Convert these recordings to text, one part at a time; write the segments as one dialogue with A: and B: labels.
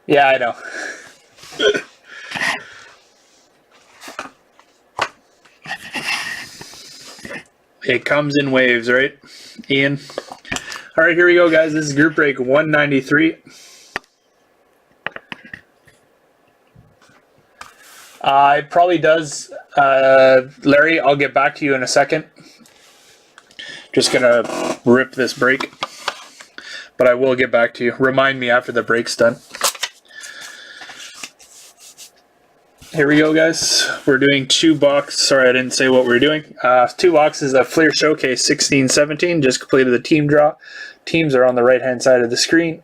A: Yeah, I know. It comes in waves, right, Ian? All right, here we go, guys. This is group break 193. It probably does. Larry, I'll get back to you in a second. Just going to rip this break. But I will get back to you. Remind me after the break's done. Here we go, guys. We're doing 2 boxes. Sorry, I didn't say what we're doing. 2 boxes of Fleer Showcase 16-17. Just completed the team draw. Teams are on the right-hand side of the screen.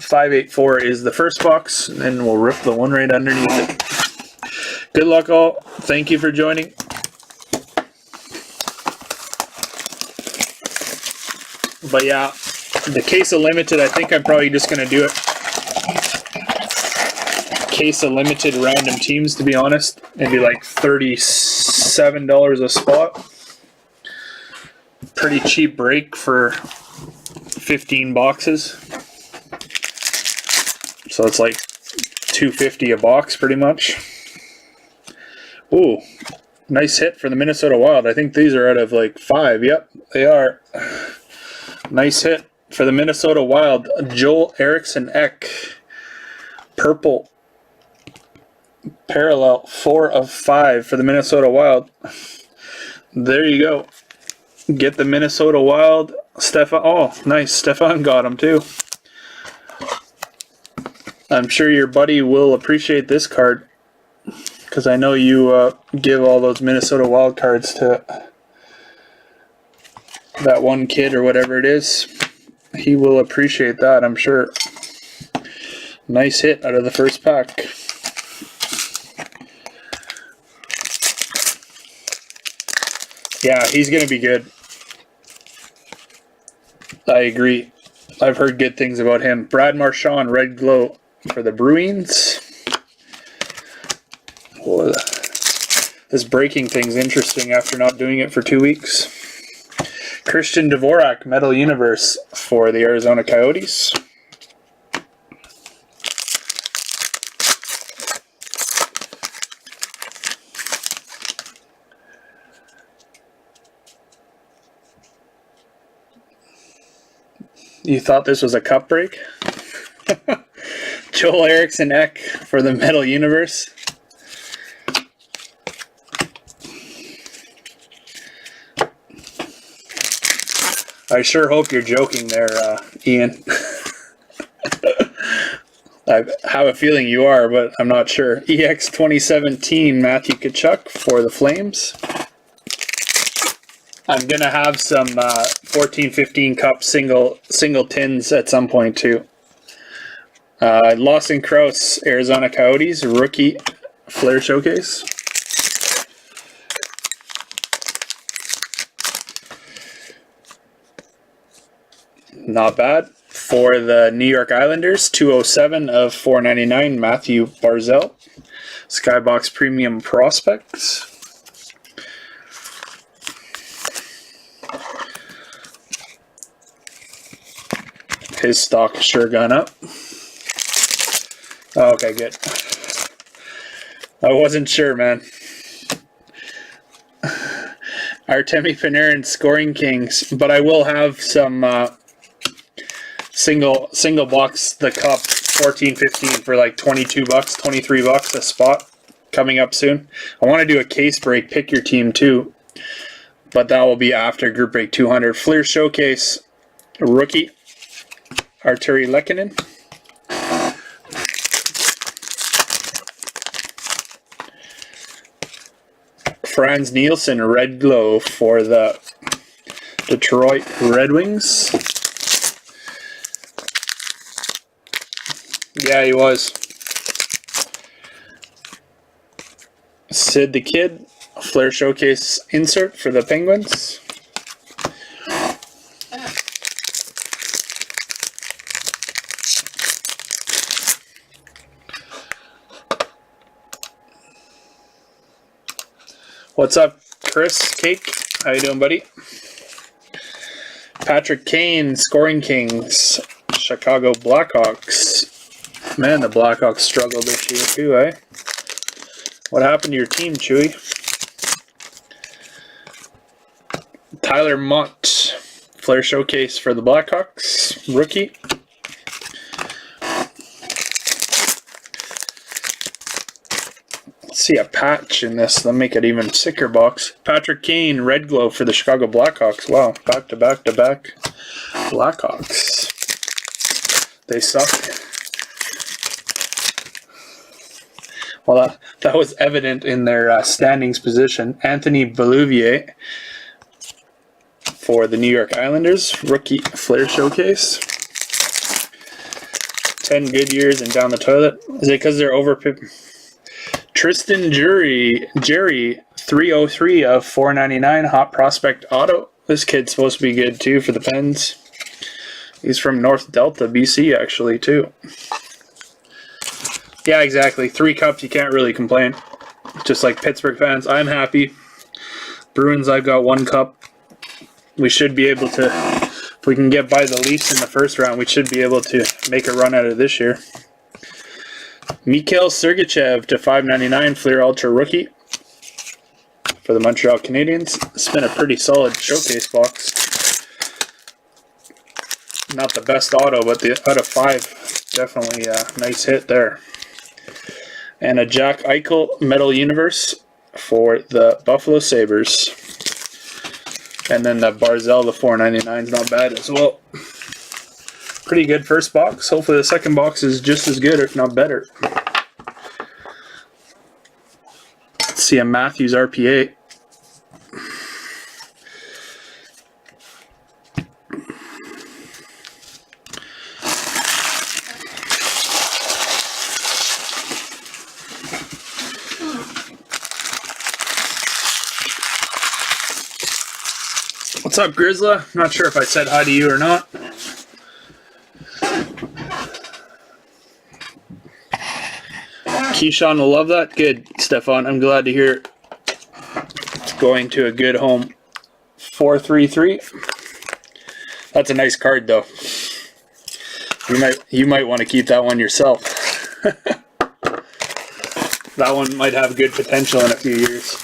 A: 584 is the first box, and we'll rip the one right underneath it. Good luck, all. Thank you for joining. But yeah, the case of limited, I think I'm probably just going to do it. Case of limited random teams, to be honest. It'd be like $37 a spot. Pretty cheap break for 15 boxes. So it's like $2.50 a box pretty much. Ooh, nice hit for the Minnesota Wild. I think these are out of like 5. Yep, they are. Nice hit for the Minnesota Wild. Joel Eriksson Ek. Purple. Parallel 4 of 5 for the Minnesota Wild. There you go. Get the Minnesota Wild. Stefan. Oh, nice. Stefan got him too. I'm sure your buddy will appreciate this card, because I know you give all those Minnesota Wild cards to that one kid or whatever it is. He will appreciate that, I'm sure. Nice hit out of the first pack. Yeah, he's going to be good. I agree. I've heard good things about him. Brad Marchand, Red Glow for the Bruins. Well, this breaking thing's interesting after not doing it for 2 weeks. Christian Dvorak, Metal Universe for the Arizona Coyotes. You thought this was a cup break? Joel Eriksson Ek for the Metal Universe. I sure hope you're joking there, Ian. I have a feeling you are, but I'm not sure. EX 2017 Matthew Tkachuk for the Flames. I'm going to have some 14-15 cup single tins at some point too. Lawson Krause, Arizona Coyotes, rookie Flair Showcase. Not bad. For the New York Islanders, 207 of 499, Matthew Barzal. Skybox Premium Prospects. His stock sure gone up. Oh, okay, good. I wasn't sure, man. Artemi Panarin Scoring Kings, but I will have some single box the cup 14-15 for like $22, $23 a spot coming up soon. I want to do a case break, pick your team too, but that will be after group break 200. Fleer Showcase rookie Arturi Lehkonen. Franz Nielsen Red Glow for the Detroit Red Wings. Yeah, he was. Sid the Kid, Flair Showcase insert for the Penguins. What's up, Chris Cake? How you doing, buddy? Patrick Kane, Scoring Kings, Chicago Blackhawks. Man, the Blackhawks struggled this year too, eh? What happened to your team, Chewy? Tyler Mott, Flair Showcase for the Blackhawks, rookie. Let's see a patch in this. They'll make it even sicker box. Patrick Kane, Red Glow for the Chicago Blackhawks. Wow, back to back to back Blackhawks. They suck. Well, that was evident in their standings position. Anthony Beauvillier for the New York Islanders, rookie Flair Showcase. 10 good years and down the toilet. Is it because they're over? Tristan Jerry 303 of 499 hot prospect auto. This kid's supposed to be good too for the Pens. He's from North Delta, BC actually too. Yeah, exactly. 3 cups, you can't really complain. Just like Pittsburgh fans, I'm happy. Bruins, I've got 1 cup. We should be able to, if we can get by the Leafs in the first round, we should be able to make a run out of this year. Mikhail Sergachev to 599 Fleer Ultra rookie for the Montreal Canadiens. It's been a pretty solid showcase box. Not the best auto, but the out of 5, definitely a nice hit there. And a Jack Eichel Metal Universe for the Buffalo Sabres. And then the Barzell, the 499 is not bad as well. Pretty good first box. Hopefully the second box is just as good, if not better. Let's see a Matthews RPA. What's up, Grizzla? Not sure if I said hi to you or not. Keyshawn will love that. Good, Stefan. I'm glad to hear it's going to a good home. 433. That's a nice card, though. You might want to keep that one yourself. That one might have good potential in a few years.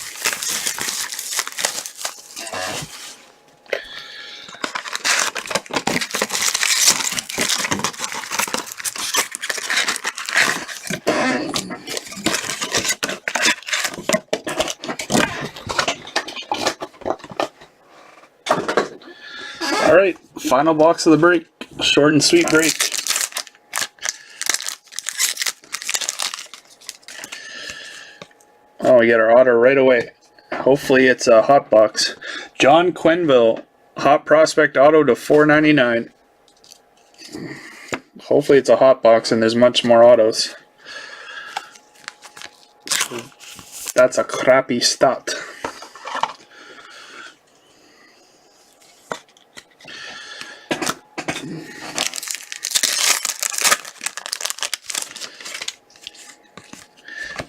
A: All right, final box of the break. Short and sweet break. Oh, we get our auto right away. Hopefully it's a hot box. John Quenneville, hot prospect auto to 499. Hopefully it's a hot box and there's much more autos. That's a crappy stat.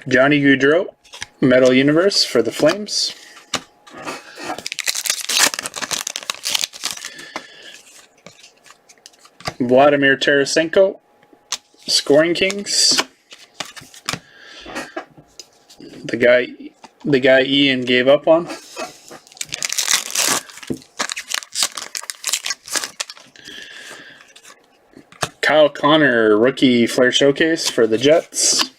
A: Johnny Gaudreau, Metal Universe for the Flames. Vladimir Tarasenko, Scoring Kings. The guy Ian gave up on. Kyle Connor, rookie Flair Showcase for the Jets.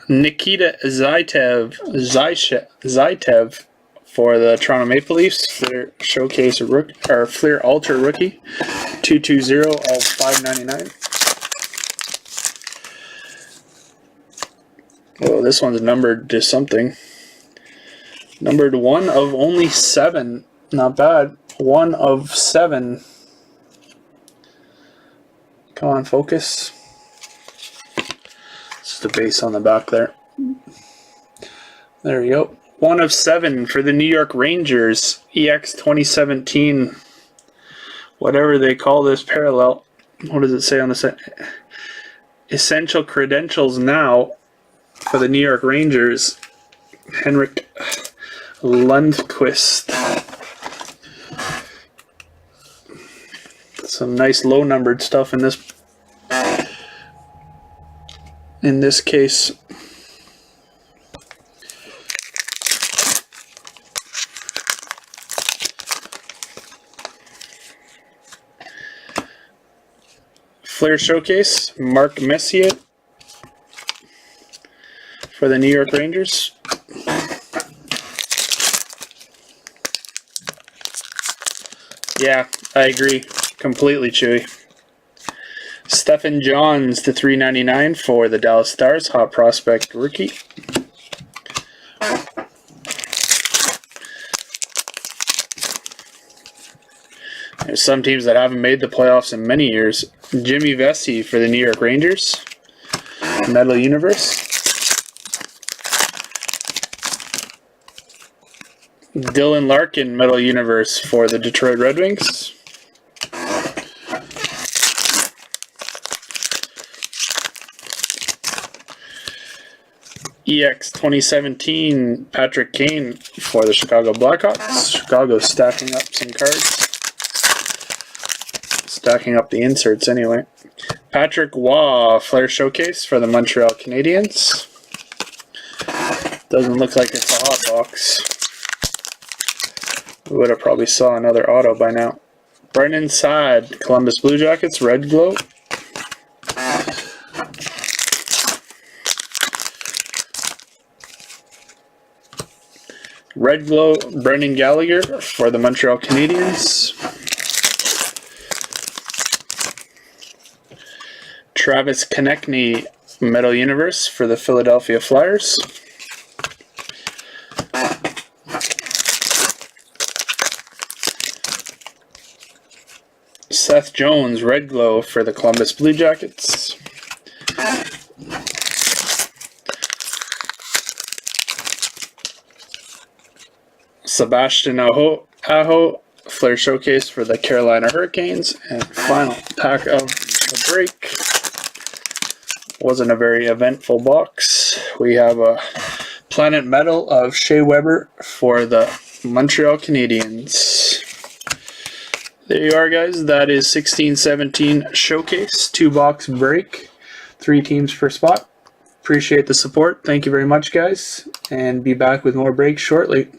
A: Nikita Zaitev for the Toronto Maple Leafs. Flair Showcase or Flair Ultra rookie, 220 of 599. Oh, this one's numbered to something. Numbered 1 of only 7. Not bad. 1 of 7. Come on, focus. Just the base on the back there. There we go. 1 of 7 for the New York Rangers. EX 2017. Whatever they call this parallel. What does it say on the set? Essential credentials now for the New York Rangers. Henrik Lundqvist. Some nice low numbered stuff in this case. Flair Showcase, Mark Messier for the New York Rangers. Yeah, I agree. Completely, Chewy. Stephen Johns to 399 for the Dallas Stars, Hot Prospect rookie. There's some teams that haven't made the playoffs in many years. Jimmy Vesey for the New York Rangers, Metal Universe. Dylan Larkin, Metal Universe for the Detroit Red Wings. EX 2017, Patrick Kane for the Chicago Blackhawks. Chicago stacking up some cards. Stacking up the inserts anyway. Patrick Waugh, Flair Showcase for the Montreal Canadiens. Doesn't look like it's a hot box. We would have probably saw another auto by now. Brennan Saad, Columbus Blue Jackets, Red Glow. Red Glow, Brendan Gallagher for the Montreal Canadiens. Travis Konechny, Metal Universe for the Philadelphia Flyers. Seth Jones, Red Glow for the Columbus Blue Jackets. Sebastian Aho, Flair Showcase for the Carolina Hurricanes. And final pack of the break. Wasn't a very eventful box. We have a Planet Metal of Shea Weber for the Montreal Canadiens. There you are, guys. That is 16-17 Showcase, 2-box break, 3 teams per spot. Appreciate the support. Thank you very much, guys, and be back with more breaks shortly.